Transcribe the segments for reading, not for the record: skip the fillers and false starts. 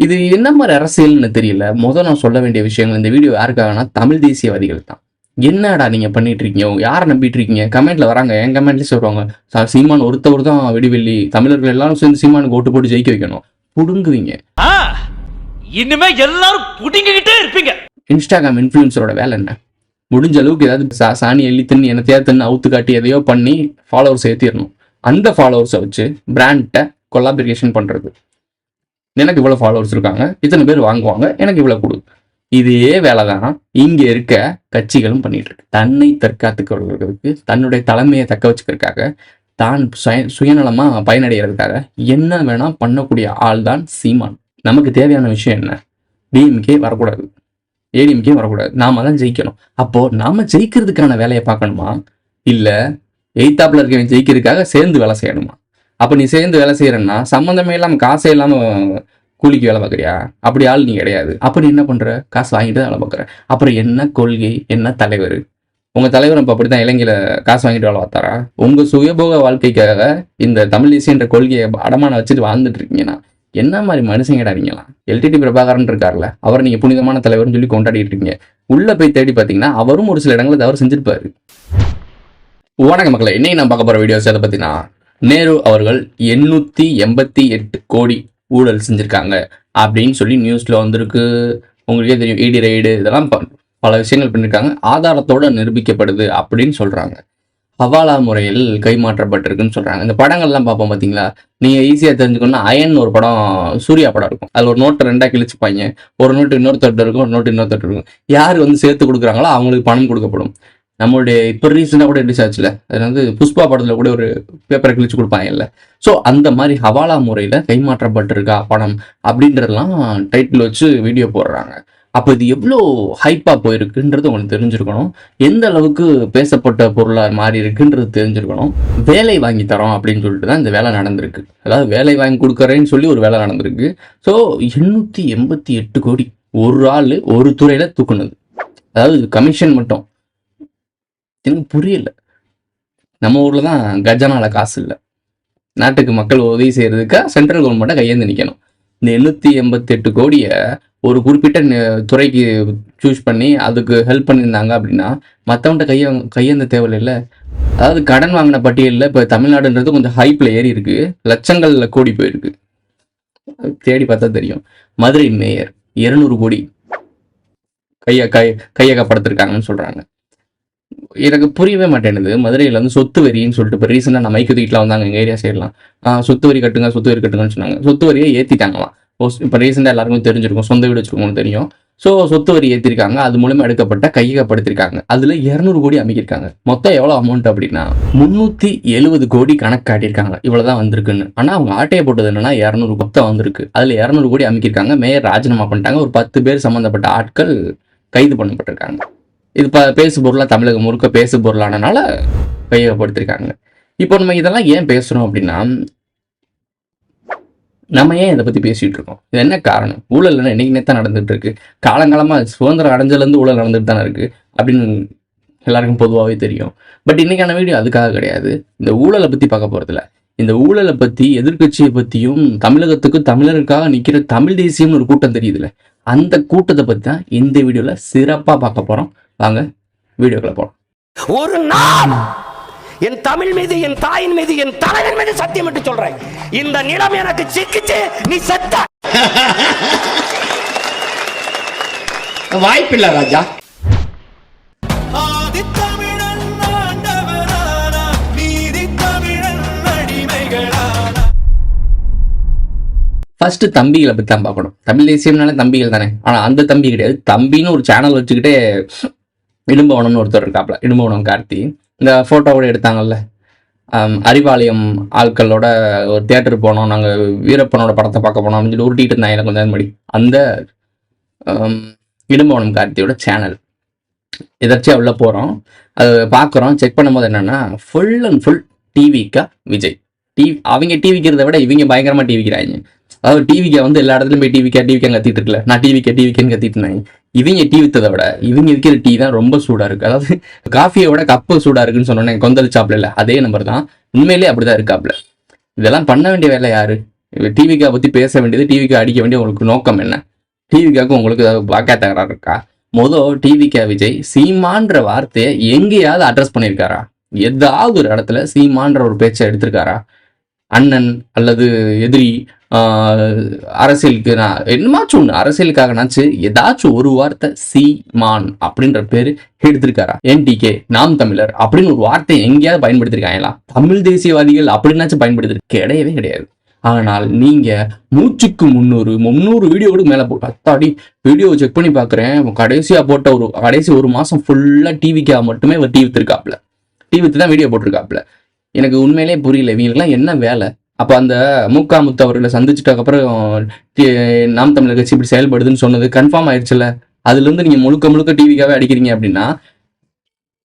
இது என்ன மாதிரி அரசியல்னு தெரியல. நான் சொல்ல வேண்டிய விஷயங்கள் இந்த வீடியோ யாருக்காகனா தமிழ் தேசியவாதிகள் தான். என்னடா நீங்க பண்ணிட்டு இருக்கீங்க? யாரை நம்பிட்டு இருக்கீங்க? கமெண்ட்ல வராங்க, என் கமெண்ட்லயே சொல்றாங்க, சீமான் ஒருத்தவர் தான் விடிவெள்ளி, தமிழர்கள் எல்லாரும் சேர்ந்து சீமானுக்கு ஓட்டு போட்டு ஜெயிக்க வைக்கணும். புடுங்குவீங்க. இனிமே எல்லாரும் புடுங்கிக்கிட்டே இருப்பீங்க. இன்ஸ்டாகிராம் இன்ஃபுளுசரோட வேலை என்ன? முடிஞ்ச அளவுக்கு ஏதாவது சாணி எள்ளி தின்னு என்னத்தையாவது தின்னு அவுத்து காட்டி எதையோ பண்ணி ஃபாலோவர்ஸ் ஏற்றிடணும். அந்த ஃபாலோவர்ஸை வச்சு பிராண்ட்டை கொலாபரேஷன் பண்றது. எனக்கு இவ்வளவு ஃபாலோவர்ஸ் இருக்காங்க, இத்தனை பேர் வாங்குவாங்க, எனக்கு இவ்வளவு கொடு. இதே வேலை தான் இங்க இருக்க கட்சிகளும் பண்ணிட்டு இருக்கு. தன்னை தற்காத்துக்கிறதுக்கு, தன்னுடைய தலைமையை தக்க வச்சுக்கிறதுக்காக, தான் சுயநலமா பயனடைகிறதுக்காக என்ன வேணா பண்ணக்கூடிய ஆள் தான் சீமான். நமக்கு தேவையான விஷயம் என்ன? டிஎம்கே வரக்கூடாது, ஏடிஎம்கே வரக்கூடாது, நாம தான் ஜெயிக்கணும். அப்போ நாம ஜெயிக்கிறதுக்கான வேலையை பார்க்கணுமா, இல்ல எய்தாப்புல இருக்க ஜெயிக்கிறதுக்காக சேர்ந்து வேலை செய்யணுமா? அப்ப நீ சேர்ந்து வேலை செய்யறன்னா சம்மந்தமே இல்லாம காசே இல்லாம கூலிக்கு வேலை பார்க்குறியா? அப்படி ஆள் நீ கிடையாது. அப்ப நீ என்ன பண்ற? காசு வாங்கிட்டு தான் வேலை பார்க்குற. அப்புறம் என்ன கொள்கை, என்ன தலைவர்? உங்க தலைவர் இப்ப அப்படித்தான் இலங்கையில காசு வாங்கிட்டு வேலை பார்த்தாரா? உங்க சுயபோக வாழ்க்கைக்காக இந்த தமிழ் தேசியன்ற கொள்கையை அடமான வச்சுட்டு வாழ்ந்துட்டு இருக்கீங்கன்னா என்ன மாதிரி மனுஷங்கடா நீங்களாம்? எல்டிடி பிரபாகரன் இருக்காருல்ல, அவர் நீங்க புனிதமான தலைவர்னு சொல்லி கொண்டாடிட்டு இருக்கீங்க. உள்ள போய் தேடி பார்த்தீங்கன்னா அவரும் ஒரு சில இடங்களை தவறு செஞ்சிருப்பாரு. வணக்க மக்களை, இன்னைக்கு நான் பார்க்க போற வீடியோஸ் எதை பத்தினா, நேரு அவர்கள் 888 கோடி ஊழல் செஞ்சிருக்காங்க அப்படின்னு சொல்லி நியூஸ்ல வந்திருக்கு. உங்களுக்கே தெரியும், இடி ரைடு இதெல்லாம் பல விஷயங்கள் பண்ணியிருக்காங்க, ஆதாரத்தோட நிரூபிக்கப்படுது அப்படின்னு சொல்றாங்க. ஹவாலா முறையில் கைமாற்றப்பட்டிருக்குன்னு சொல்றாங்க. இந்த படங்கள்லாம் பார்ப்போம் பார்த்தீங்களா, நீங்க ஈஸியா தெரிஞ்சுக்கணும்னா அயன் ஒரு படம், சூர்யா படம் இருக்கும். அதுல ஒரு நோட்டை 2 கிழிச்சுப்பாங்க, ஒரு நோட்டு இன்னொருத்தட்டு இருக்கும், ஒரு நோட்டு இன்னொருத்தட்டு இருக்கும். யார் சேர்த்து கொடுக்குறாங்களோ அவங்களுக்கு பணம் கொடுக்கப்படும். நம்மளுடைய இப்போ ரீசெண்டாக கூட ரிலீஸ் ஆச்சுல, அது புஷ்பா படத்தில் கூட ஒரு பேப்பரை கிழிச்சு கொடுப்பாங்கல்ல. ஸோ அந்த மாதிரி ஹவாலா முறையில் கைமாற்றப்பட்டிருக்கா பணம் அப்படின்றதெல்லாம் டைட்டில் வச்சு வீடியோ போடுறாங்க. அப்போ இது எவ்வளோ ஹைப்பாக போயிருக்குன்றது உங்களுக்கு தெரிஞ்சிருக்கணும். எந்த அளவுக்கு பேசப்பட்ட பொருளாக மாறி இருக்குன்றது தெரிஞ்சிருக்கணும். வேலை வாங்கி தரோம் அப்படின்னு சொல்லிட்டு தான் இந்த வேலை நடந்திருக்கு. அதாவது வேலை வாங்கி கொடுக்குறேன்னு சொல்லி ஒரு வேலை நடந்திருக்கு. ஸோ 888 கோடி ஒரு ஆள் ஒரு துறையில் தூக்குனது. அதாவது கமிஷன் மட்டும் எனக்கு புரியல. நம்ம ஊர்ல தான் கஜானால காசு இல்லை, நாட்டுக்கு மக்கள் உதவி செய்யறதுக்கா சென்ட்ரல் கவர்மெண்ட்டை கையேந்து நிற்கணும். இந்த 888 கோடியை ஒரு குறிப்பிட்ட துறைக்கு சூஸ் பண்ணி அதுக்கு ஹெல்ப் பண்ணியிருந்தாங்க அப்படின்னா மற்றவன்ட்ட கையேந்த தேவையில்லை. அதாவது கடன் வாங்கின பட்டியலில் இப்போ தமிழ்நாடுன்றது கொஞ்சம் ஹைப்ல ஏறி இருக்கு, லட்சங்கள்ல கோடி போயிருக்கு. தேடி பார்த்தா தெரியும். மதுரை மேயர் 200 கோடி கையகப்படுத்திருக்காங்கன்னு சொல்றாங்க. எனக்கு புரியவே மாட்டேனுது. மதுரையில் சொத்து வரின்னு சொல்லிட்டு இப்போ ரீசெண்டாக நான் மைக்கு வீட்டில் வந்தாங்க எங்கள் ஏரியா சைட்லாம், சொத்து வரி கட்டுங்கன்னு சொன்னாங்க. சொத்து வரியை ஏற்றிட்டாங்களாம். இப்போ ரீசெண்டாக எல்லாருக்கும் தெரிஞ்சிருக்கும், சொந்த வீடு வச்சுருக்கோம்னு தெரியும். ஸோ சொத்து வரி ஏற்றிருக்காங்க, அது மூலமா எடுக்கப்பட்ட கையகப்படுத்திருக்காங்க. அதில் 200 கோடி அமைக்கிருக்காங்க. மொத்தம் எவ்வளோ அமௌண்ட் அப்படின்னா 370 கோடி கணக்கு காட்டியிருக்காங்க, இவ்வளோதான் வந்திருக்குன்னு. ஆனால் அவங்க ஆட்டையை போட்டது என்னன்னா 200 மொத்தம் வந்திருக்கு. அதில் 200 கோடி அமைக்கிருக்காங்க. மேயர் ராஜினாமா பண்ணிட்டாங்க. ஒரு 10 பேர் சம்மந்தப்பட்ட ஆட்கள் கைது பண்ணப்பட்டிருக்காங்க. இது பேசு பொருளாக தமிழகம் முழுக்க பேசு பொருளானனால கையகப்படுத்திருக்காங்க. இப்போ நம்ம இதெல்லாம் ஏன் பேசுறோம் அப்படின்னா, நம்ம ஏன் இதை பத்தி பேசிட்டு இருக்கோம்? இது என்ன காரணம்? ஊழல் இன்னைக்கு நேத்தான் நடந்துட்டு இருக்கு. காலங்காலமா சுதந்திரம் அடைஞ்சதுலேருந்து ஊழல் நடந்துட்டு தானே இருக்கு அப்படின்னு எல்லாருக்கும் பொதுவாகவே தெரியும். பட் இன்னைக்கான வீடியோ அதுக்காக கிடையாது. இந்த ஊழலை பத்தி பார்க்க போறதில்ல. இந்த ஊழலை பத்தி, எதிர்கட்சியை பத்தியும், தமிழகத்துக்கு தமிழருக்காக நிக்கிற தமிழ் தேசியம்னு ஒரு கூட்டம் தெரியுதுல, அந்த கூட்டத்தை பத்தி தான் இந்த வீடியோல சிறப்பா பார்க்க போறோம். வாங்க வீடியோக்குள்ள போலாம். ஒரு நாள் என் தமிழ் மீது, என் தாயின் மீது, என் தலைவன் மீது சத்தியம் விட்டு சொல்றேன், இந்த நிலம் எனக்கு சிக்கிச்சு, நீ செத்த. வாய்ப்பில்லை ராஜா. ஃபர்ஸ்ட் தம்பிகளை பற்றி தான் பார்க்கணும். தமிழ் தேசியம்னாலே தம்பிகள் தானே. ஆனால் அந்த தம்பி கிடையாது. தம்பின்னு ஒரு சேனல் வச்சுக்கிட்டே இடும்பவனம்னு ஒருத்தர் இருக்காப்ல, இடும்பவனம் கார்த்தி. இந்த ஃபோட்டோவோட எடுத்தாங்கல்ல, அறிவாலயம் ஆட்களோட ஒரு தியேட்டருக்கு போனோம், நாங்கள் வீரப்பனோட படத்தை பார்க்க போனோம் அப்படின்னு சொல்லி உருட்டிட்டு இருந்தாங்க எனக்கு கொஞ்சம் முன்னாடி. அந்த இடும்பவனம் கார்த்தியோட சேனல் எதாச்சும் உள்ள போகிறோம், அது பார்க்குறோம். செக் பண்ணும்போது என்னென்னா ஃபுல் அண்ட் ஃபுல் டிவிக்கா விஜய். அவங்க டிவிக்கிறத விட இவங்க பயங்கரமாக டிவிக்கிறாங்க. அதாவது டிவிக்கு எல்லா இடத்துலையும் போய் டிவிக்கேன்னு கத்திட்டு இருக்குல்ல, நான் டிவிக்கேன்னு கத்திட்டு இருந்தாங்க. இவங்க டீ வித்ததை விட இவங்க விற்கிற டீ தான் ரொம்ப சூடாக இருக்குது. அதாவது காஃபியை விட கப்பு சூடாக இருக்குன்னு சொன்னோன்னே கொந்தளிச்சாப்ல இல்லை, அதே நம்பர் தான். உண்மையிலே அப்படிதான் இருக்காப்ல. இதெல்லாம் பண்ண வேண்டிய வேலை யாரு? டிவிக்கா பற்றி பேச வேண்டியது, டிவிக்கா அடிக்க வேண்டிய உங்களுக்கு நோக்கம் என்ன? டிவிக்காவுக்கு உங்களுக்கு ஏதாவது வாக்கா தகராறு இருக்கா? டிவிக்கா விஜய் சீமான்ற வார்த்தையை எங்கேயாவது அட்ரஸ் பண்ணியிருக்காரா? ஏதாவது ஒரு இடத்துல சீமான்ற ஒரு பேச்சை எடுத்திருக்காரா? அண்ணன் அல்லது எதிரி, அரசியலுக்கு நான் என்னமாச்சும் ஒன்று அரசியலுக்காகனாச்சு ஏதாச்சும் ஒரு வார்த்தை சீமான் அப்படின்ற பேரு எடுத்திருக்காரா? என்டிகே, நாம் தமிழர் அப்படின்னு ஒரு வார்த்தையை எங்கேயாவது பயன்படுத்திருக்காங்களா? தமிழ் தேசியவாதிகள் அப்படின்னாச்சும் பயன்படுத்திருக்கு? கிடையவே கிடையாது. ஆனால் நீங்க மூச்சுக்கு 300 வீடியோ கூட மேல போட்டு அத்தாடி வீடியோ செக் பண்ணி பாக்குறேன். கடைசியா போட்ட கடைசி ஒரு மாசம் ஃபுல்லா டிவிக்கா மட்டுமே டீ வித்துருக்காப்ல, டீ வித்து தான் வீடியோ போட்டிருக்காப்ல. எனக்கு உண்மையிலே புரியல இவங்களுக்குலாம் என்ன வேலை. அப்ப அந்த முத்து அவர்களை சந்திச்சுட்டதுக்கு அப்புறம் நாம் தமிழர் கட்சி இப்படி செயல்படுதுன்னு சொன்னது கன்ஃபார்ம் ஆயிடுச்சுல. அதுல இருந்து நீங்க முழுக்க டிவிக்காவே அடிக்கிறீங்க அப்படின்னா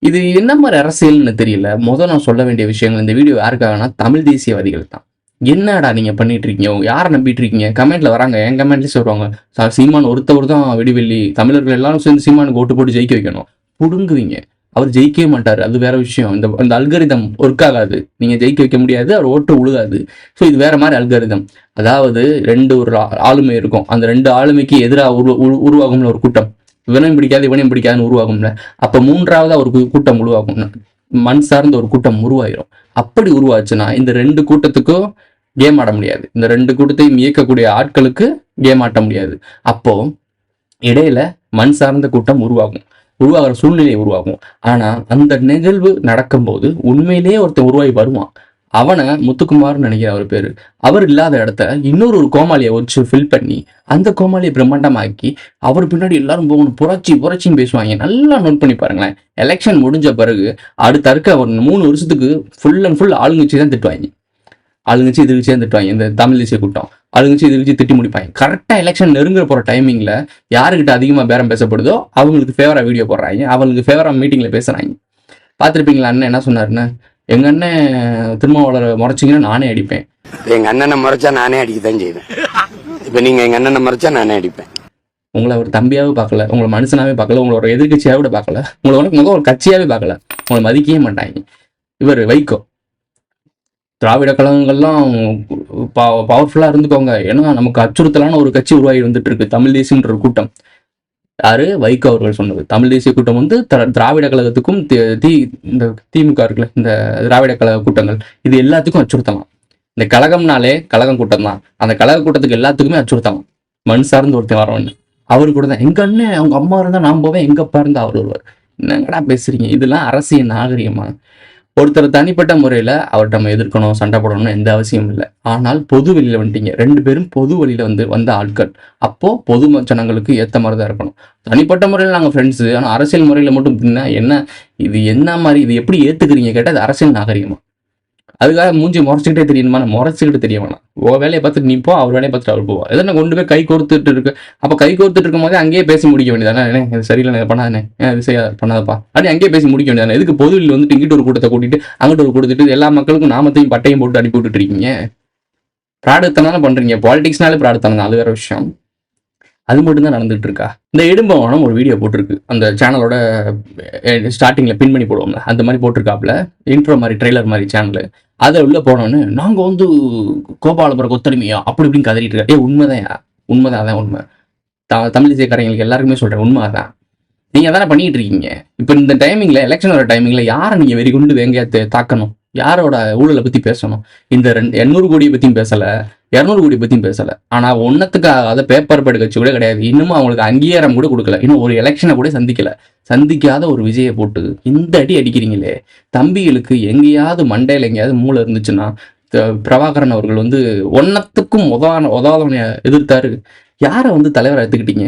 இது என்ன மாதிரி அரசியல்னு தெரியல. நான் சொல்ல வேண்டிய விஷயங்கள் இந்த வீடியோ யாருக்காகனா தமிழ் தேசியவாதிகள் தான். என்னடா நீங்க பண்ணிட்டு இருக்கீங்க? யாரை நம்பிட்டு இருக்கீங்க? கமெண்ட்ல வராங்க, என் கமெண்ட்லயும் சொல்றாங்க, சீமான் ஒருத்தவர் தான் விடிவெள்ளி, தமிழர்கள் எல்லாரும் சேர்ந்து சீமானுக்கு ஓட்டு போட்டு ஜெயிக்க வைக்கணும். புடுங்குவீங்க. அவர் ஜெயிக்கவே மாட்டாரு, அது வேற விஷயம். இந்த அல்கரிதம் ஒர்க் ஆகாது, நீங்க ஜெயிக்க வைக்க முடியாது, அவர் ஓட்டு உழுகாது. ஸோ இது வேற மாதிரி அல்கரிதம். அதாவது ஒரு ஆளுமை இருக்கும், அந்த 2 ஆளுமைக்கு எதிராக உருவாகும்ல ஒரு கூட்டம். இவனையும் பிடிக்காது இவனையும் பிடிக்காதுன்னு உருவாகும்ல. அப்ப 3ஆவது ஒரு கூட்டம் உருவாகும், மண் சார்ந்த ஒரு கூட்டம் உருவாயிரும். அப்படி உருவாச்சுன்னா இந்த 2 கூட்டத்துக்கும் கேம் ஆட முடியாது. இந்த 2 கூட்டத்தையும் இயக்கக்கூடிய ஆட்களுக்கு கேம் ஆட்ட முடியாது. அப்போ இடையில மண் சார்ந்த கூட்டம் உருவாகிற சூழ்நிலை உருவாகும். ஆனா அந்த நிகழ்வு நடக்கும்போது உண்மையிலேயே ஒருத்தன் உருவாகி வருவான். அவனை முத்துக்குமார்னு நினைக்கிற அவர் பேரு, அவர் இல்லாத இடத்த இன்னொரு கோமாளியை வச்சு ஃபில் பண்ணி அந்த கோமாளியை பிரம்மாண்டமாக்கி அவர் பின்னாடி எல்லாரும் போகணும், புரட்சின்னு பேசுவாங்க. நல்லா நோட் பண்ணி பாருங்களேன். எலெக்ஷன் முடிஞ்ச பிறகு அடுத்த ஒரு 3 வருஷத்துக்கு ஃபுல் அண்ட் ஃபுல் ஆளுங்கட்சி தான் திட்டுவாங்க. ஆளுங்கட்சி எதிர்கட்சி தான் திட்டுவாங்க. இந்த தமிழ் தேசிய கூட்டம் ஆளுங்கட்சி எதிர்கட்சி திட்டி முடிப்பாங்க. கரெக்டா எலெக்ஷன் நெருங்குற போற டைமிங்ல யாருக்கிட்ட அதிகமா பேரம் பேசப்படுதோ அவங்களுக்கு ஃபேவரா வீடியோ போடுறாங்க, அவங்களுக்கு ஃபேவரா மீட்டிங்ல பேசுறாங்க. பார்த்துருப்பீங்களா? அண்ணன் என்ன சொன்னாருன்னு, எங்க அண்ணன் திருமாவளவரை முறைச்சிங்கன்னா நானே அடிப்பேன். எங்க அண்ணனை முறைச்சா நானே அடிக்கத்தான் செய்வேன். இப்ப நீங்க எங்க அண்ணனை முறைச்சா நானே அடிப்பேன். உங்களை ஒரு தம்பியாவே பார்க்கல, உங்களை மனுஷனாவே பார்க்கல, உங்களை ஒரு எதிர்கட்சியாவே கூட பார்க்கல, உங்களை ஒரு கட்சியாவே பார்க்கல, உங்களை மதிக்கவே மாட்டாங்க. இவர் வைகோ, திராவிட கழகங்கள்லாம் பவர்ஃபுல்லா இருந்துக்கோங்க, ஏன்னா நமக்கு அச்சுறுத்தலான ஒரு கட்சி உருவாகி வந்துட்டு இருக்கு தமிழ் தேசியன்ற ஒரு கூட்டம். யாரு? வைகோ அவர்கள் சொன்னது. தமிழ் தேசிய கூட்டம் திராவிட கழகத்துக்கும் இந்த திமுக இருக்குல்ல, இந்த திராவிட கழக கூட்டங்கள், இது எல்லாத்துக்கும் அச்சுறுத்தலாம். இந்த கழகம்னாலே கழகம் கூட்டம் தான், அந்த கழக கூட்டத்துக்கு எல்லாத்துக்குமே அச்சுறுத்தலாம். மண் சார்ந்து ஒருத்தன் வரவன்னு அவரு கூட தான். எங்க அண்ணன் அவங்க அம்மா இருந்தா நான் போவேன், எங்க அப்பா இருந்தா அவர் வருவார். என்னங்கடா பேசுறீங்க? இதெல்லாம் அரசியல் நாகரிகமா? ஒருத்தர் தனிப்பட்ட முறையில அவர்கிட்ட நம்ம எதிர்க்கணும், சண்டை போடணும்னு எந்த அவசியம் இல்லை. ஆனால் பொது வெளியில வந்துட்டீங்க, 2 பேரும் பொது வழியில வந்த ஆட்கள். அப்போ பொது ஜனங்களுக்கு ஏத்த மாதிரிதான் இருக்கணும். தனிப்பட்ட முறையில் நாங்க ஃப்ரெண்ட்ஸ், ஆனா அரசியல் முறையில மட்டும் என்ன இது? என்ன மாதிரி இது? எப்படி ஏத்துக்கிறீங்க கேட்டா அது அரசியல் நாகரிகமா? அதுக்காக மூஞ்சி முறைச்சிக்கிட்டே தெரியணுமா? முறைச்சிக்கிட்டு தெரிய வேணாம். வேலையை பார்த்துட்டு நீ போ, அவர் வேலையை பார்த்துட்டு அவர் போவா. எதனா கொண்டு போய் கை கோர்த்துட்டு இருக்கு. அப்ப கை கோர்த்துட்டு இருக்கும் போதே அங்கேயே பேசி முடிக்க வேண்டியதானே? இது சரியில்லை, பண்ணாதே, இது செய்ய பண்ணாதப்பா அப்படி அங்கேயே பேசி முடிக்க வேண்டியதானே? எதுக்கு பொதுவில் இங்கிட்டு ஒரு கூட்டத்தை கூட்டிட்டு அங்கிட்டு ஒரு கொடுத்துட்டு எல்லா மக்களுக்கும் நாமத்தையும் பட்டையும் போட்டு அனுப்பி விட்டுட்டு இருக்கீங்க? பிராடத்தனால பண்றீங்க. பாலிடிக்ஸ்னாலே பிராடத்தனம் தான், அது வேற விஷயம். அது மட்டும்தான் நடந்துட்டு இருக்கா? இந்த இடும்பவனம் ஒரு வீடியோ போட்டிருக்கு, அந்த சேனலோட ஸ்டார்டிங்ல பின் பண்ணி போடுவோம்ல, அந்த மாதிரி போட்டிருக்காப்ல, இன்ட்ரோ மாதிரி ட்ரெய்லர் மாதிரி சேனல். அதை உள்ள போனோன்னு நாங்க கோபாலபுரம் கொத்தடிமையா அப்படி இப்படின்னு கதறிட்டு இருக்கா. உண்மைதான், அதான் உண்மை. தமிழ் தேசியக்காரங்களுக்கு எல்லாருக்குமே சொல்றேன், உண்மைதான். நீங்க தானே பண்ணிட்டு இருக்கீங்க. இப்ப இந்த டைமிங்ல, எலெக்ஷன் வர டைமிங்ல யாரை நீங்க வெறி கொண்டு வேங்கையா தாக்கணும்? யாரோட ஊழலை பத்தி பேசணும்? இந்த 800 கோடியை பத்தியும் பேசல, 200 கோடி பத்தியும் பேசல. ஆனா ஒன்னத்துக்காக பேப்பர் பேடு கட்சி கூட கிடையாது, இன்னமும் அவங்களுக்கு அங்கீகாரம் கூட கொடுக்கல, இன்னும் ஒரு எலெக்ஷனை கூட சந்திக்காத ஒரு விஜயை போட்டு இந்த அடிக்கிறீங்களே. தம்பிகளுக்கு எங்கேயாவது மண்டையில எங்கேயாவது மூளை இருந்துச்சுன்னா, பிரபாகரன் அவர்கள் ஒன்னத்துக்கும் உதாரண எதிர்த்தாரு. யாரை தலைவரை எடுத்துக்கிட்டீங்க?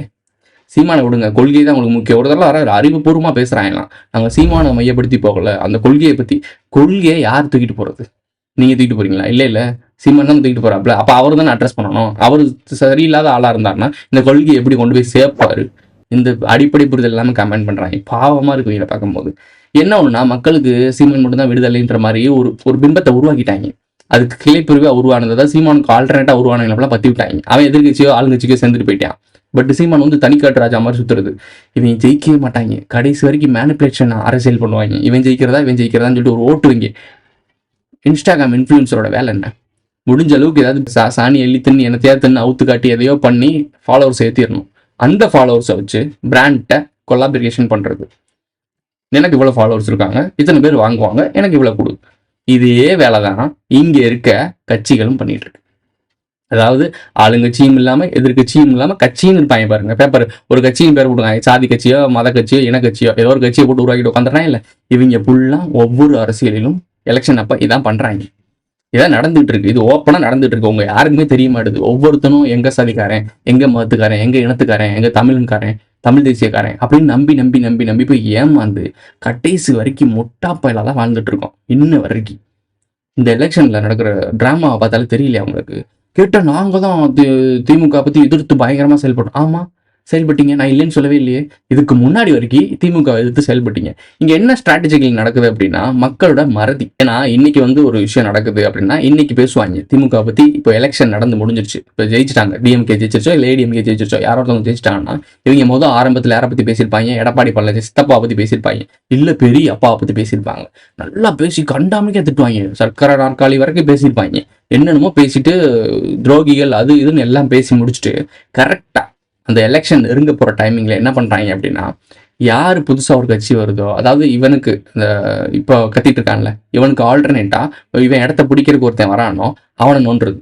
சீமானை விடுங்க, கொள்கை தான் உங்களுக்கு முக்கியம். ஒரு தடவை அறிவுபூர்வமா பேசுறாங்களாம், நாங்க சீமானை மையப்படுத்தி போகல, அந்த கொள்கையை யார் தூக்கிட்டு போறது? நீங்க தூக்கிட்டு போறீங்களா? இல்ல சீமான் தான் தூக்கிட்டு போறாப்ல. அப்ப அவரு தானே அட்ரஸ் பண்ணணும். அவரு சரியில்லாத ஆளா இருந்தாருன்னா இந்த கொள்கையை எப்படி கொண்டு போய் சேர்ப்பாரு? இந்த அடிப்படை புரிதல் எல்லாமே கமெண்ட் பண்றாங்க. பாவமா இருக்கு இவங்களை பார்க்கும்போது. என்ன ஒண்ணுன்னா, மக்களுக்கு சீமான் மட்டும் தான் விடுதலைன்ற மாதிரி ஒரு பிம்பத்தை உருவாக்கிட்டாங்க. அதுக்கு கிளைப்பிரிவா உருவானதை சீமானுக்கு ஆல்டர்னேட்டா உருவானவங்களெல்லாம் பத்தி விட்டாங்க. அவன் எதிர்கட்சியோ ஆளுங்கட்சிக்கோ சேர்ந்துட்டு போயிட்டான். பட் சீமான் தனிக்காட்டு ராஜா மாதிரி சுத்துறது. இவன் ஜெயிக்கவே மாட்டாங்க, கடைசி வரைக்கும் மேனிபுலேஷன் அரசியல் பண்ணுவாங்க. இவன் ஜெயிக்கிறதான்னு சொல்லிட்டு ஒரு ஓட்டுவீங்க. இன்ஸ்டாகிராம் இன்ஃப்ளூயன்சரோட வேலை என்ன? முடிஞ்ச அளவுக்கு ஏதாவது சாணி எள்ளி தின்னு என்னத்தையாவது தின்னு அவுத்து காட்டி எதையோ பண்ணி ஃபாலோவர்ஸ் ஏற்றிடணும். அந்த ஃபாலோவர்ஸை வச்சு பிராண்ட்டை கொலாபரேஷன் பண்ணுறது. எனக்கு இவ்வளோ ஃபாலோவர்ஸ் இருக்காங்க, இத்தனை பேர் வாங்குவாங்க, எனக்கு இவ்வளோ கொடு. இதே வேலை தான் இங்கே இருக்க கட்சிகளும் பண்ணிட்டு இருக்கு. அதாவது ஆளுங்கட்சியும் இல்லாமல் எதிர்கட்சியும் இல்லாமல் கட்சின்னு இருப்பாங்க பாருங்க. பேப்பர் ஒரு கட்சியின் பேர் போட்டுருக்காங்க, சாதி கட்சியோ மத கட்சியோ இனக்கட்சியோ ஏதோ ஒரு கட்சியை போட்டு உருவாக்கிட்டு உட்காந்துறான். இல்லை, இவங்க ஃபுல்லாக ஒவ்வொரு அரசியலிலும் எலெக்ஷன் அப்போ இதான் பண்ணுறாங்க. இதான் நடந்துட்டு இருக்கு. இது ஓப்பனாக நடந்துட்டு இருக்கு. உங்க யாருக்குமே தெரிய மாட்டுது. ஒவ்வொருத்தனும் எங்க சாதிக்காரன், எங்க மதத்துக்காரன், எங்க இனத்துக்காரன், எங்க தமிழ்காரன், தமிழ் தேசியக்காரன் அப்படின்னு நம்பி நம்பி நம்பி நம்பி போய் ஏமாந்து கடைசி வரைக்கும் முட்டாப்பையில தான் வாழ்ந்துட்டு இருக்கோம் இன்ன வரைக்கும். இந்த எலெக்ஷன்ல நடக்கிற டிராமாவை பார்த்தாலே தெரியலையா உங்களுக்கு? கேட்டால் நாங்கள் தான் திமுக பற்றி எதிர்த்து பயங்கரமாக செயல்பட்டோம். ஆமாம், செயல்பட்டீங்க, நான் இல்லைன்னு சொல்லவே இல்லையே. இதுக்கு முன்னாடி வரைக்கும் திமுக எதிர்த்து செயல்பட்டீங்க. இங்கே என்ன ஸ்ட்ராட்டஜிகள் நடக்குது அப்படின்னா மக்களோட மறதி. ஏன்னா இன்னைக்கு ஒரு விஷயம் நடக்குது அப்படின்னா இன்னைக்கு பேசுவாங்க திமுக பற்றி. இப்போ எலெக்ஷன் நடந்து முடிஞ்சிருச்சு, இப்போ ஜெயிச்சிட்டாங்க, டிஎம்கே ஜெயிச்சிருச்சோ இல்லை ஏடிஎம்கே ஜெயிச்சிருச்சோ, யாரோ ஒருத்தவங்க ஜெயிச்சிட்டாங்கன்னா இவங்க ஆரம்பத்தில் யாரை பற்றி பேசியிருப்பாங்க? எடப்பாடி பழனிசாமி சித்தப்பா பற்றி பேசியிருப்பாங்க, இல்லை பெரிய அப்பாவை பற்றி பேசியிருப்பாங்க. நல்லா பேசி கண்டாமணிக்கே திட்டுவாங்க, சர்க்கரை நாற்காலி வரைக்கும் பேசியிருப்பாங்க. என்னென்னமோ பேசிட்டு துரோகிகள் அது இதுன்னு எல்லாம் பேசி முடிச்சுட்டு கரெக்டாக அந்த எலெக்ஷன் நெருங்க போகிற டைமிங்கில் என்ன பண்ணுறாங்க அப்படின்னா, யார் புதுசாக ஒரு கட்சி வருதோ, அதாவது இவனுக்கு இந்த இப்போ கத்திட்டு இருக்கான்ல, இவனுக்கு ஆல்டர்னேட்டாக இவன் இடத்த பிடிக்கிறதுக்கு ஒருத்தன் வரானோ அவனை நோண்டுறது.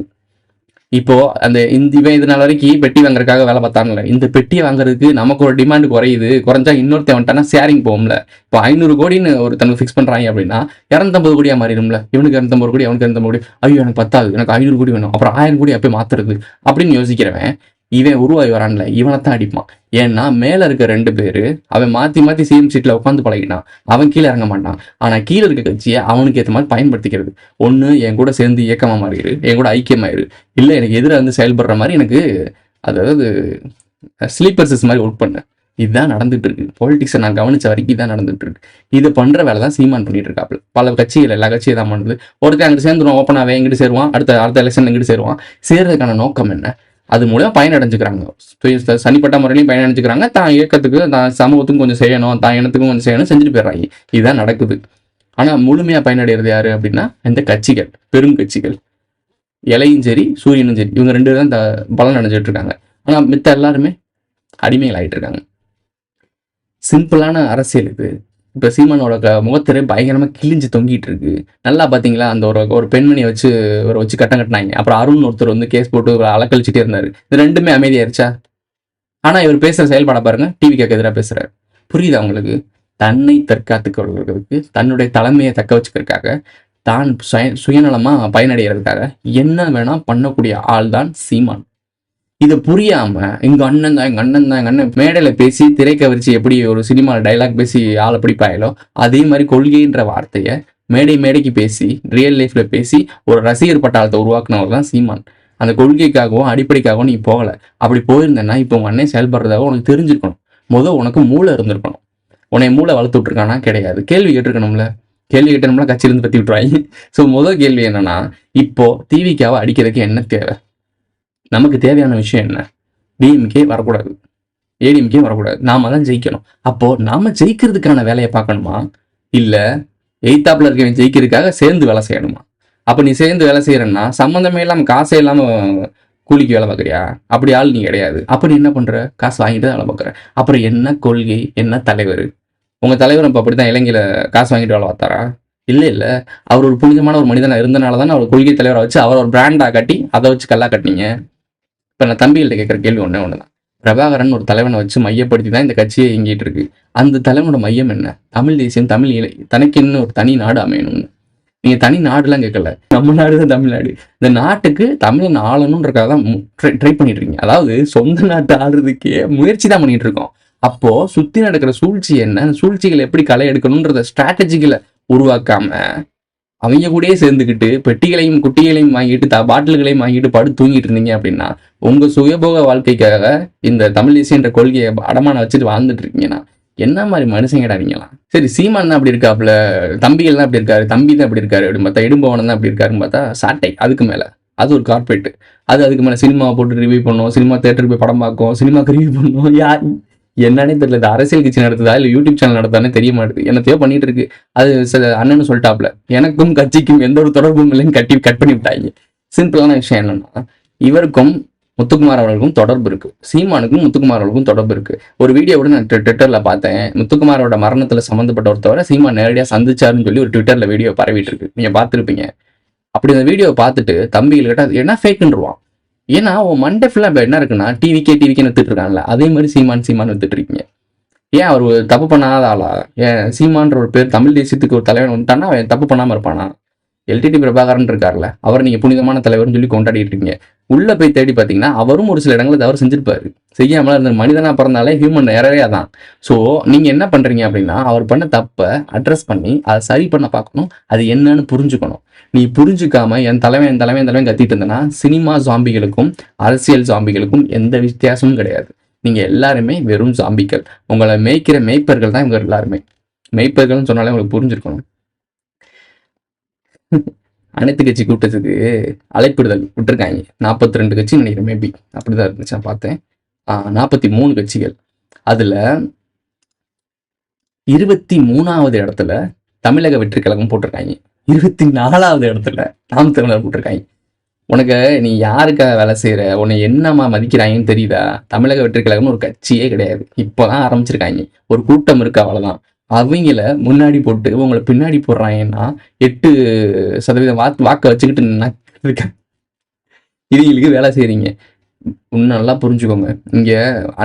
இப்போ அந்த இவன் இதனால வரைக்கும் பெட்டி வாங்குறதுக்காக வேலை பார்த்தாங்கல்ல, இந்த பெட்டியை வாங்குறதுக்கு நமக்கு ஒரு டிமாண்ட் குறையுது, குறைஞ்சா இன்னொருத்தன் வந்துட்டானா ஷேரிங் போகும்ல. இப்போ 500 கோடின்னு ஒரு தனக்கு ஃபிக்ஸ் பண்ணுறாங்க அப்படின்னா 250 கோடியாக மாறிடும்ல. இவனுக்கு 250 கோடி, அவனுக்கு 250 கோடி, ஐயோ எனக்கு பத்தாது, எனக்கு 500 கோடி வேணும், அப்புறம் 1000 கோடி அப்போ மாத்துறது அப்படின்னு யோசிக்கிறவன் இவன் உருவாகி வரான்ல, இவனை தான் அடிப்பான். ஏன்னா மேலே இருக்க 2 பேர் அவன் மாற்றி மாற்றி சேம் சீட்டில் உட்காந்து பழகிட்டான், அவன் கீழே இறங்க மாட்டான். ஆனால் கீழே இருக்க கட்சியை அவனுக்கு ஏற்ற மாதிரி பயன்படுத்திக்கிறது. ஒன்று என் கூட சேர்ந்து இயக்கமாக மாறிடு, என் கூட ஐக்கியமாயிரு, இல்லை எனக்கு எதிராக செயல்படுற மாதிரி எனக்கு அதாவது ஸ்லீப்பர்ஸஸ் மாதிரி ஒர்க் பண்ணு. இதுதான் நடந்துட்டு இருக்கு. பொலிட்டிக்ஸை நான் கவனிச்ச வரைக்கும் இதான் நடந்துட்டு இருக்கு. இது பண்ற வேலை தான் சீமான் பண்ணிட்டு இருக்காப்புல. பல கட்சிகள் எல்லா கட்சியும் தான் பண்ணுது. ஒருத்தர் அங்கிட்டு சேர்ந்துருவான், ஓப்பனாகவே எங்கிட்டு சேருவான், அடுத்த எலெக்ஷன் எங்கிட்டு சேருவான். சேர்றதுக்கான நோக்கம் என்ன? அது மூலம் பயனடைஞ்சுக்கிறாங்க, சனிப்பட்ட முறையிலையும் பயனடைஞ்சுக்கிறாங்க. தான் இயக்கத்துக்கு தான் சமூகத்துக்கும் கொஞ்சம் செய்யணும், தான் இனத்துக்கும் கொஞ்சம் செய்யணும், செஞ்சுட்டு போயிடுறாங்க. இதுதான் நடக்குது. ஆனால் முழுமையாக பயனடைகிறது யாரு அப்படின்னா இந்த கட்சிகள், பெரும் கட்சிகள். இலையும் சரி சூரியனும் சரி, இவங்க 2 தான் பலன் அடைஞ்சிட்டு இருக்காங்க. ஆனால் மித்த எல்லாருமே அடிமைகள் ஆகிட்டு இருக்காங்க. சிம்பிளான அரசியல் இது. இப்போ சீமானோட முகத்திரை பயங்கரமாக கிழிஞ்சு தொங்கிட்டு இருக்கு. நல்லா பார்த்தீங்களா, அந்த ஒரு பெண்மணியை வச்சு கட்டம் கட்டினாங்க. அப்புறம் அருண் ஒருத்தர் கேஸ் போட்டு அலக்கழிச்சிட்டே இருந்தாரு. இது 2மே அமைதியாயிருச்சா? ஆனால் இவர் பேசுகிற செயல்பாட பாருங்க, டிவிக்கு எதிராக பேசுறாரு. புரியுதா உங்களுக்கு? தன்னை தற்காத்துக் கொள்வதற்கு, தன்னுடைய தலைமையை தக்க வச்சுக்கிறதுக்காக, தான் சுயநலமாக பயனடைகிறதுக்காக என்ன வேணா பண்ணக்கூடிய ஆள் தான் சீமான். இது புரியாம எங்க அண்ணன் தான் மேடையில பேசி திரைக்க வச்சு எப்படி ஒரு சினிமா டைலாக் பேசி ஆளை பிடிப்பாயலோ அதே மாதிரி கொள்கைன்ற வார்த்தையை மேடைக்கு பேசி ரியல் லைஃப்ல பேசி ஒரு ரசிகர் பட்டாளத்தை உருவாக்குனவர் தான் சீமான். அந்த கொள்கைக்காகவும் அடிப்படைக்காகவும் நீ போகல. அப்படி போயிருந்தேன்னா இப்போ உங்க அண்ணன் செயல்படுறதாக உனக்கு தெரிஞ்சிருக்கணும். உனக்கு மூளை இருந்திருக்கணும். உன்னை மூளை வளர்த்து விட்டுருக்கானா? கிடையாது. கேள்வி கேட்டிருக்கணும்ல. கேள்வி கேட்டோம்னா கட்சியிலிருந்து பத்தி விட்டுருவாங்க. ஸோ முதல் கேள்வி என்னன்னா, இப்போ டிவிக்காவை அடிக்கிறதுக்கு என்ன தேவை? நமக்கு தேவையான விஷயம் என்ன? டிஎம்கே வரக்கூடாது, ஏடிஎம்கே வரக்கூடாது, நாம தான் ஜெயிக்கணும். அப்போ நாம ஜெயிக்கிறதுக்கான வேலையை பார்க்கணுமா, இல்லை எய்த்தாப்புல இருக்க ஜெயிக்கிறதுக்காக சேர்ந்து வேலை செய்யணுமா? அப்போ நீ சேர்ந்து வேலை செய்யறன்னா சம்மந்தமே இல்லாமல் காசே இல்லாமல் கூலிக்கு வேலை பார்க்குறியா? அப்படி ஆள் நீ கிடையாது. அப்போ நீ என்ன பண்ற? காசு வாங்கிட்டு வேலை பார்க்குற. அப்புறம் என்ன கொள்கை, என்ன தலைவர்? உங்க தலைவர் இப்போ அப்படித்தான் இலங்கையில காசு வாங்கிட்டு வேலை பார்த்தாரா? இல்லை, அவர் ஒரு புனிதமான ஒரு மனிதனாக இருந்தனால தானே அவர் கொள்கை தலைவரை வச்சு அவர் ஒரு பிராண்டாக கட்டி அதை வச்சு கல்லா கட்டினீங்க. இப்போ நான் தம்பிகள்கிட்ட கேட்குற கேள்வி ஒன்று தான். பிரபாகரன் ஒரு தலைவனை வச்சு மையப்படுத்தி தான் இந்த கட்சியை இயங்கிட்டு இருக்கு. அந்த தலைவனோட மையம் என்ன? தமிழ் தேசியம், தமிழ் தனக்குன்னு ஒரு தனி நாடு அமையணும்னு. நீங்க தனி நாடுலாம் கேட்கல, நம்ம நாடு தான் தமிழ்நாடு. இந்த நாட்டுக்கு தமிழன் ஆளணுன்றக்காக தான் ட்ரை பண்ணிட்டு இருக்கீங்க. அதாவது சொந்த நாட்டு ஆடுறதுக்கே முயற்சி தான் பண்ணிட்டு இருக்கோம். அப்போ சுத்தி நடக்கிற சூழ்ச்சி என்ன, சூழ்ச்சிகளை எப்படி களை எடுக்கணும்ன்றத ஸ்ட்ராட்டஜிகளை உருவாக்காம அவங்க கூடயே சேர்ந்துக்கிட்டு பெட்டிகளையும் குட்டிகளையும் வாங்கிட்டு பாட்டில்களையும் வாங்கிட்டு படுத்து தூங்கிட்டு இருந்தீங்க அப்படின்னா உங்க சுயபோக வாழ்க்கைக்காக இந்த தமிழ் தேசியன்ற கொள்கையை அடமான வச்சுட்டு வாழ்ந்துட்டு இருக்கீங்கன்னா என்ன மாதிரி மனுஷங்கடா நீங்களாம்? சரி, சீமான் தான் அப்படி இருக்காப்புல, தம்பிகள் தான் அப்படி இருக்காரு, தம்பி தான் அப்படி இருக்காரு அப்படின்னு பார்த்தா, இடும்பவனம் தான் அப்படி இருக்காருன்னு பார்த்தா சாட்டை அதுக்கு மேல அது ஒரு கார்பரேட். அதுக்கு மேல சினிமா போட்டு ரிவ்யூ பண்ணும், சினிமா தேட்டருக்கு போய் படம் பார்க்கும், சினிமாக்கு ரிவ்யூ பண்ணும். யார் என்னன்னே தெரியல. இந்த அரசியல் கட்சி நடத்துதா இல்லை யூடியூப் சேனல் நடத்தானே தெரிய மாட்டேது. என்னத்தையோ பண்ணிட்டு இருக்கு. அது அண்ணன்னு சொல்லிட்டாப்ல, எனக்கும் கட்சிக்கும் எந்த ஒரு தொடர்பும் இல்லைன்னு கட் பண்ணி விட்டாங்க. சிம்பிளான விஷயம் என்னன்னா, இவருக்கும் முத்துக்குமார் அவர்களுக்கும் தொடர்பு இருக்கு, சீமானுக்கும் முத்துக்குமார் அவர்களுக்கும் தொடர்பு இருக்கு. ஒரு வீடியோ கூட நான் ட்விட்டர்ல பார்த்தேன். முத்துக்குமாரோட மரணத்துல சம்மந்தப்பட்ட ஒருத்தவரை சீமான் நேரடியா சந்திச்சாருன்னு சொல்லி ஒரு ட்விட்டர்ல வீடியோ பரவிட்டு இருக்கு, நீங்க பார்த்துருப்பீங்க. அப்படி அந்த வீடியோ பார்த்துட்டு தம்பிகள் கிட்ட என்ன ஃபேக்குன்றுவான். ஏன்னா உன் மண்டே ஃபுல்லா இப்போ என்ன இருக்குன்னா டிவிக்கேன்னு வித்துட்டு இருக்காங்கல்ல, அதே மாதிரி சீமான் வித்துட்டு இருக்கீங்க. ஏன் அவர் தப்பு பண்ணாத ஆளா? ஏன் சீமான்ற ஒரு பேர் தமிழ் தேசியத்துக்கு ஒரு தலைவன் வந்துட்டான்னா அவன் தப்பு பண்ணாம இருப்பானா? எல்டிடி பிரபாகரன் இருக்கார்ல, அவர் நீங்க புனிதமான தலைவர்னு சொல்லி கொண்டாடிட்டு இருக்கீங்க. உள்ள போய் தேடி பார்த்தீங்கன்னா அவரும் ஒரு சில இடங்களை தவறு செஞ்சிருப்பாரு, செய்யாமல இருந்த மனிதனா பிறந்தாலே ஹியூமன் எரரே தான். ஸோ நீங்க என்ன பண்றீங்க அப்படின்னா, அவர் பண்ண தப்பை அட்ரஸ் பண்ணி அதை சரி பண்ண பார்க்கணும், அது என்னன்னு புரிஞ்சுக்கணும். நீ புரிஞ்சுக்காம என் தலைவன் கத்திட்டு இருந்தேன்னா சினிமா ஜாம்பிகளுக்கும் அரசியல் ஜாம்பிகளுக்கும் எந்த வித்தியாசமும் கிடையாது. நீங்க எல்லாருமே வெறும் ஜாம்பிகள். உங்களை மேய்க்கிற மேய்ப்பர்கள் தான் இவங்க எல்லாருமே. மேய்ப்பர்கள்னு சொன்னாலே உங்களுக்கு புரிஞ்சிருக்கணும். அனைத்து கட்சி கூட்டத்துக்கு அழைப்பிடுதல் விட்டுருக்காங்க. 42 கட்சி நினைக்கிறேன், மேபி அப்படிதான் இருந்துச்சு, நான் பார்த்தேன். 43 கட்சிகள். அதுல 23வது இடத்துல தமிழக வெற்றி கழகம் போட்டிருக்காங்க. 24வது இடத்துல நாம் தமிழர் போட்டிருக்காங்க. உனக்கு நீ யாருக்காக வேலை செய்யற, உன்னை என்னமா மதிக்கிறாங்கன்னு தெரியுதா? தமிழக வெற்றி கழகம்னு ஒரு கட்சியே கிடையாது, இப்போதான் ஆரம்பிச்சிருக்காங்க. ஒரு கூட்டம் இருக்கு, அவ்வளவுதான். அவங்கள முன்னாடி போட்டு உங்களை பின்னாடி போடுறாங்கன்னா 8% வாக்க வச்சுக்கிட்டு இருக்கேன். இவங்களுக்கு வேலை செய்றீங்க. இன்னும் நல்லா புரிஞ்சுக்கோங்க. இங்க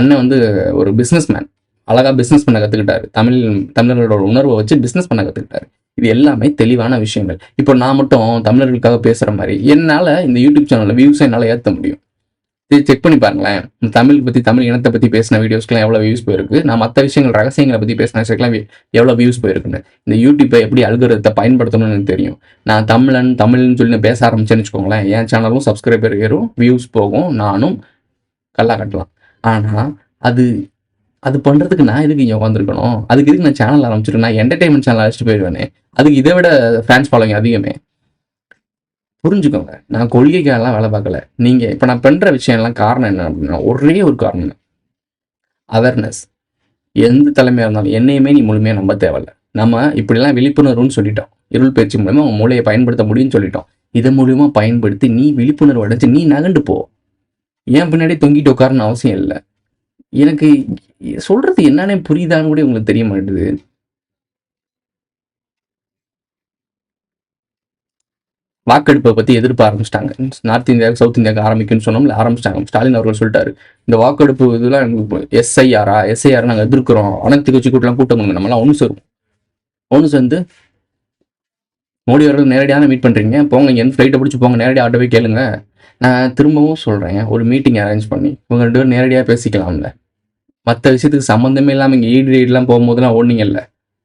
அண்ணன் ஒரு பிசினஸ் மேன், அழகா பிசினஸ் பண்ண கத்துக்கிட்டாரு. தமிழர்களோட உணர்வை வச்சு பிசினஸ் பண்ண கத்துக்கிட்டாரு. இது எல்லாமே தெளிவான விஷயங்கள். இப்போ நான் மட்டும் தமிழர்களுக்காக பேசுற மாதிரி என்னால இந்த யூடியூப் சேனல்ல வியூஸை என்னால ஏற்ற முடியும். செக் பண்ணி பாருங்களேன். தமிழ் இனத்தை பத்தி பேசின வீடியோஸ்க்குலாம் எவ்வளவு வியூஸ் போயிருக்கு, நான் மற்ற விஷயங்கள் ரகசியங்களை பத்தி பேசின விஷயம்லாம் எவ்வளவு வியூஸ் போயிருக்குன்னு. இந்த யூடியூப்பை எப்படி அல்கோரிதத்தை பயன்படுத்தணும்னு எனக்கு தெரியும். நான் தமிழ்னு சொல்லி பேச ஆரம்பிச்சேன்னு வச்சுக்கோங்களேன், என் சேனலும் சப்ஸ்கிரைபர் ஏறும், வியூஸ் போகும், நானும் கல்லா கட்டலாம். ஆனா அது பண்றதுக்கு நான் எதுக்கு இங்கே உட்காந்துருக்கணும்? அதுக்கு எதுக்கு நான் சேனல் ஆரம்பிச்சிருக்கேன்? நான் என்டர்டைன்மெண்ட் சேனல் அழைச்சிட்டு போயிடுவேனே, அதுக்கு இதை விட ஃபேன்ஸ் ஃபாலோவிங் அதிகமே. புரிஞ்சுக்கோங்க, நான் கொள்கைக்காரெல்லாம் வேலை பார்க்கல. நீங்க இப்ப நான் பண்ற விஷயம்லாம் காரணம் என்ன அப்படின்னா, ஒரே ஒரு காரணம், அவேர்னஸ். எந்த தலைமையா இருந்தாலும் என்னையுமே நீ முழுமையா நம்ப தேவையில்ல. நம்ம இப்படிலாம் விழிப்புணர்வுன்னு சொல்லிட்டோம், இருள் பயிற்சி மூலமா உங்க மூளையை பயன்படுத்த முடியும்னு சொல்லிட்டோம். இதன் மூலியமா பயன்படுத்தி நீ விழிப்புணர்வு அடைஞ்சு நீ நகண்டு போ. ஏன் பின்னாடி தொங்கிட்டு உட்காரன்னு அவசியம் இல்லை. எனக்கு சொல்றது என்னன்னே புரியுதான்னு கூட உங்களுக்கு தெரிய மாட்டேது. வாக்கெடுப்பை பத்தி எதிர்ப்பு ஆரம்பிச்சிட்டாங்க. நார்த் இந்தியாவுக்கு சவுத் இந்தியாவுக்கு ஆரம்பிக்குன்னு சொன்னோம்ல, ஆரம்பிச்சிட்டாங்க. ஸ்டாலின் அவர்கள் சொல்லிட்டாரு, இந்த வாக்கெடுப்பு இதெல்லாம் எஸ்ஐஆர் நாங்கள் எதிர்க்கிறோம், அனைத்து கட்சி கூட்டலாம் கூட்டம் பண்ணுங்க, நம்மளாம் ஒன்று சேர்ந்து மோடி அவர்கள் நேரடியாக மீட் பண்றீங்க, போங்க இங்கே ஃப்ளைட்டை பிடிச்சி போங்க, நேரடியாக ஆட்டோவே கேளுங்க. நான் திரும்பவும் சொல்றேன், ஒரு மீட்டிங் அரேஞ்ச் பண்ணி இவங்க 2 பேரும் நேரடியாக பேசிக்கலாம்ல. மற்ற விஷயத்துக்கு சம்மந்தமே இல்லாமல் இங்கே ஈடுலாம் போகும்போதுலாம் ஓடினீங்கல்ல,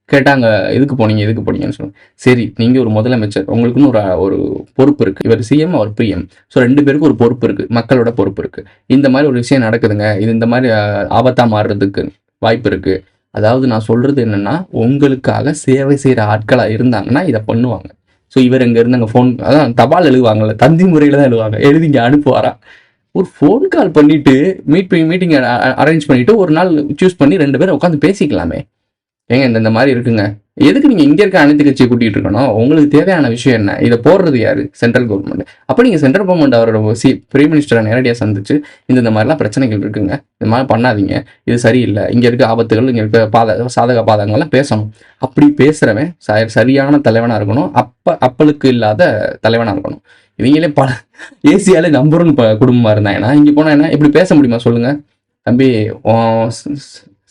கேட்டாங்க எதுக்கு போனீங்கன்னு சொன்னாங்க. சரி, நீங்க ஒரு முதலமைச்சர், உங்களுக்குன்னு ஒரு பொறுப்பு இருக்கு. இவர் சிஎம், அவர் பிஎம். ஸோ 2 பேருக்கும் ஒரு பொறுப்பு இருக்கு, மக்களோட பொறுப்பு இருக்கு. இந்த மாதிரி ஒரு விஷயம் நடக்குதுங்க, இது இந்த மாதிரி ஆபத்தா மாறுறதுக்கு வாய்ப்பு இருக்கு. அதாவது நான் சொல்றது என்னன்னா, உங்களுக்காக சேவை செய்யற ஆட்களா இருந்தாங்கன்னா இதை பண்ணுவாங்க. ஸோ இவர் இங்க இருந்து அங்கே ஃபோன், அதான் தபால் எழுதுவாங்கல்ல, தந்தி முறையில தான் எழுதுவாங்க, எழுதி இங்கே அனுப்புவாரா. ஒரு ஃபோன் கால் பண்ணிட்டு மீட்டிங் அரேஞ்ச் பண்ணிட்டு ஒரு நாள் சூஸ் பண்ணி 2 பேரும் உட்காந்து பேசிக்கலாமே. ஏங்க இந்த மாதிரி இருக்குங்க, எதுக்கு நீங்க இங்க இருக்க அனைத்து கட்சியை கூட்டிட்டு இருக்கணும்? உங்களுக்கு தேவையான விஷயம் என்ன? இதை போடுறது யாரு? Central government. அப்ப நீங்க சென்ட்ரல் கவர்மெண்ட் அவரோட பிரைம் மினிஸ்டரை நேரடியாக சந்திச்சு இந்த மாதிரிலாம் பிரச்சனைகள் இருக்குங்க, இந்த மாதிரி பண்ணாதீங்க, இது சரியில்லை, இங்க இருக்க ஆபத்துகள், இங்க இருக்க சாதக பாதங்கள்லாம் பேசணும். அப்படி பேசுறவன் சரியான தலைவனா இருக்கணும், அப்பளுக்கு இல்லாத தலைவனா இருக்கணும். இவங்களே பல ஏசியாலே நம்பர் 1 குடும்பமா இருந்தாங்கன்னா இங்க போனா என்ன இப்படி பேச முடியுமா சொல்லுங்க? தம்பி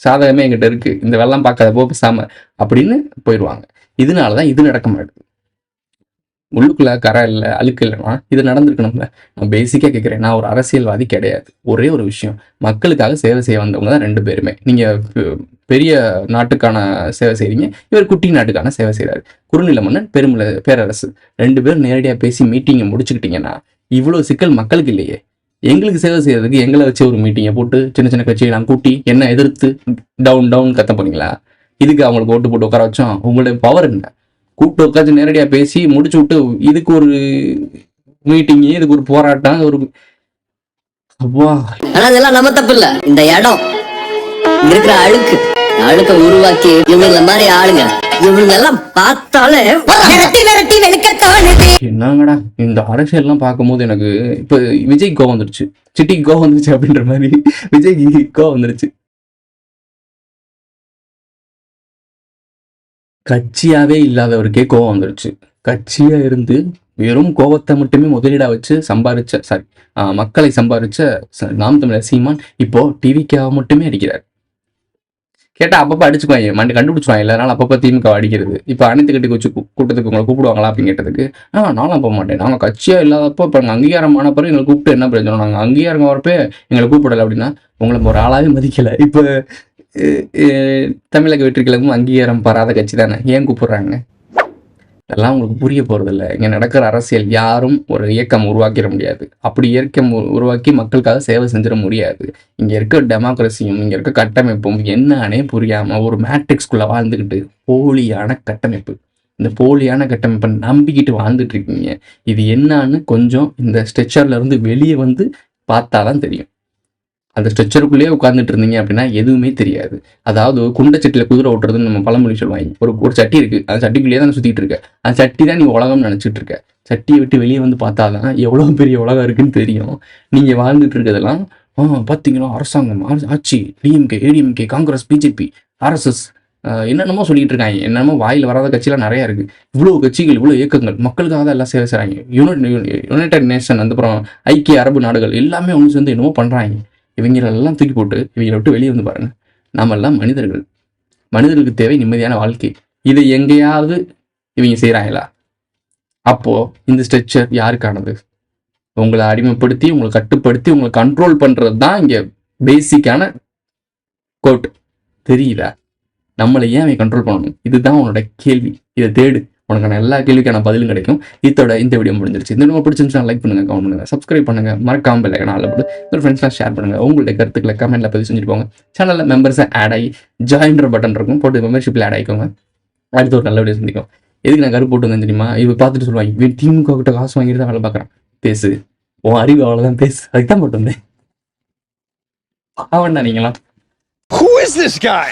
சாதகமே எங்கிட்ட இருக்கு, இந்த வெள்ளம் பார்க்காத போ பேசாம அப்படின்னு போயிடுவாங்க. இதனாலதான் இது நடக்க மாட்டேது. உள்ளுக்குள்ள கரை இல்லை, அழுக்கு இல்லைன்னா இது நடந்திருக்கணும்ல. நான் பேசிக்கா கேட்கிறேன், நான் ஒரு அரசியல்வாதி கிடையாது. ஒரே ஒரு விஷயம், மக்களுக்காக சேவை செய்ய வந்தவங்க தான் 2 பேருமே. நீங்க பெரிய நாட்டுக்கான சேவை செய்றீங்க, இவர் குட்டி நாட்டுக்கான சேவை செய்யறாரு. குறுநில மன்னன், பேரரசு, 2 பேரும் நேரடியாக பேசி மீட்டிங்கை முடிச்சுக்கிட்டீங்கன்னா இவ்வளவு சிக்கல் மக்களுக்கு இல்லையே. எங்களுக்கு சேவை செய்யறதுக்கு எங்களை வச்சு ஒரு மீட்டிங்கை போட்டு சின்ன கட்சியெல்லாம் கூட்டி என்ன எதிர்த்து டவுன் கத்த போறீங்களா? இதுக்கு அவங்களுக்கு ஓட்டு போட்டு உட்கார வச்சோம். உங்களுடைய பவர் என்ன? கூப்பிட்டு உட்காந்து நேரடியாக பேசி முடிச்சு விட்டு இதுக்கு ஒரு மீட்டிங், இதுக்கு ஒரு போராட்டம், ஒரு ஆனா இதெல்லாம் நம்ம தப்பு இல்ல, இந்த இடம் இருக்கிற அழுக்கு அழுக்க உருவாக்கி இவங்கள மாதிரி ஆளுங்க இவங்க எல்லாம் பார்த்தாலே விரட்டி விரட்டி வெளுக்க தோணுது. என்னங்கடா இந்த அரசியல்லாம் பார்க்கும்போது எனக்கு இப்போ விஜய் கோவம் வந்துருச்சு, சிட்டிக்கு கோவம் வந்துருச்சு அப்படின்ற மாதிரி விஜய்க்கு கோவம் வந்துருச்சு. கட்சியாவே இல்லாதவருக்கே கோவம் வந்துருச்சு. கட்சியா இருந்து வெறும் கோவத்தை மட்டுமே முதலீடா வச்சு சம்பாரிச்ச மக்களை சம்பாரிச்ச நாம் தமிழர் சீமான் இப்போ டிவிக்காக மட்டுமே அடிக்கிறார். கேட்டா அப்பப்போ அடிச்சுக்குவாங்க, மண்டி கண்டுபிடிச்சுவாங்க, இல்லைனாலும் அப்பப்போ திமுக அடிக்கிறது. இப்போ அனைத்து கட்டி வச்சு கூட்டத்துக்கு உங்களை கூப்பிடுவாங்களா அப்படின்னு கேட்டதுக்கு நானும் போக மாட்டேன், நாங்கள் கட்சியாக இல்லாதப்போ இப்போ நாங்கள் அங்கீகாரம் ஆன பிறகு எங்களை கூப்பிட்டு என்ன பிரச்சனை, நாங்கள் அங்கீகாரம் வரப்போ எங்களை கூப்பிடலை அப்படின்னா உங்களை ஒரு ஆளாவே மதிக்கலை. இப்போ தமிழக வெற்றிகளுக்கும் அங்கீகாரம் பெறாத கட்சி தானே, ஏன் கூப்பிடுறாங்க? இதெல்லாம் உங்களுக்கு புரிய போகிறதில்ல. இங்கே நடக்கிற அரசியல் யாரும் ஒரு இயக்கம் உருவாக்கிட முடியாது. அப்படி இயக்கம் உருவாக்கி மக்களுக்காக சேவை செஞ்சிட முடியாது. இங்கே இருக்க டெமோக்ரஸியும் இங்கே இருக்க கட்டமைப்பும் என்னன்னே புரியாமல் ஒரு மேட்ரிக்ஸ்குள்ளே வாழ்ந்துக்கிட்டு போலியான கட்டமைப்பு, இந்த போலியான கட்டமைப்பை நம்பிக்கிட்டு வாழ்ந்துட்டு இருக்கீங்க. இது என்னான்னு கொஞ்சம் இந்த ஸ்ட்ரெச்சர்லேருந்து வெளியே வந்து பார்த்தா தான் தெரியும். அந்த ஸ்ட்ரெச்சருக்குள்ளேயே உட்காந்துட்டு இருந்தீங்க அப்படின்னா எதுவுமே தெரியாது. அதாவது குண்டச்சட்டியில் குதிரை ஓட்டுறதுன்னு நம்ம பழமொழி சொல்லுவாங்க. ஒரு சட்டி இருக்குது, அந்த சட்டிக்குள்ளேயே தான் சுற்றிட்டு இருக்க, அந்த சட்டி தான் நீ உலகம்னு நினச்சிட்டு இருக்க. சட்டியை விட்டு வெளியே வந்து பார்த்தா தான் எவ்வளோ பெரிய உலகம் இருக்குன்னு தெரியும். நீங்கள் வாழ்ந்துட்டு இருக்கிறதெல்லாம் பார்த்தீங்கன்னா அரசாங்கம், ஆட்சி, DMK, ADMK, Congress, BJP, RSS என்னென்னமோ சொல்லிட்டு இருக்காங்க. என்னென்னமோ வாயில் வராத கட்சியெலாம் நிறையா இருக்குது. இவ்வளோ கட்சிகள், இவ்வளோ இயக்கங்கள் மக்களுக்காக தான் எல்லாம் சேவை செய்கிறாங்க. யுனைடெட் நேஷன், அதுக்கப்புறம் ஐக்கிய அரபு நாடுகள் எல்லாமே ஒன்று சேர்ந்து என்னமோ பண்ணுறாங்க. இவங்களெல்லாம் தூக்கி போட்டு இவங்களை விட்டு வெளியே வந்து பாருங்கள். நாமெல்லாம் மனிதர்கள், மனிதர்களுக்கு தேவை நிம்மதியான வாழ்க்கை. இதை எங்கேயாவது இவங்க செய்கிறாங்களா? அப்போது இந்த ஸ்ட்ரெச்சர் யாருக்கானது? உங்களை அடிமைப்படுத்தி, உங்களை கட்டுப்படுத்தி, உங்களை கண்ட்ரோல் பண்ணுறது தான் இங்கே பேசிக்கான கோட். தெரியுதா? நம்மளை ஏன் அவன் கண்ட்ரோல் பண்ணணும்? இதுதான் உன்னோட கேள்வி. இதை தேடு, உனக்கான எல்லா கேள்விக்கான பதிலும் கிடைக்கும். இதோட இந்த வீடியோ முடிஞ்சிருச்சு. இந்த வீடியோ பிடிச்சிருந்துச்சுன்னா லைக் பண்ணுங்க, கமெண்ட் பண்ணுங்க, சப்ஸ்கிரைப் பண்ணுங்க, மறக்காம பெல் ஐகானை ஆல் போட்டு உங்கள் ஃப்ரெண்ட்ஸ்லாம் ஷேர் பண்ணுங்க. உங்களுடைய கருத்துக்களை கமெண்ட்ல பதிவு செஞ்சுட்டு போங்க. சேனலில் மெம்பர்ஸை ஆட் ஆகி ஜாயின்ற பட்டன் இருக்கும், போட்டு மெம்பர்ஷிப்பில் ஆட் ஆகிக்கோங்க. அடுத்து ஒரு நல்ல வீடியோ சந்திக்கும். எதுக்கு நான் கருப்பு போட்டு வந்தேன் தெரியுமா? இப்போ பார்த்துட்டு சொல்லுவாங்க, இவன் திமுக கிட்ட காசு வாங்கிட்டு தான் வேலை பார்க்குறான். பேசு, உன் அறிவு அவ்வளோதான், பேசு. அதுக்கு தான் போட்டு வந்தேன். அவன்டா நீங்களாம். Who is this guy?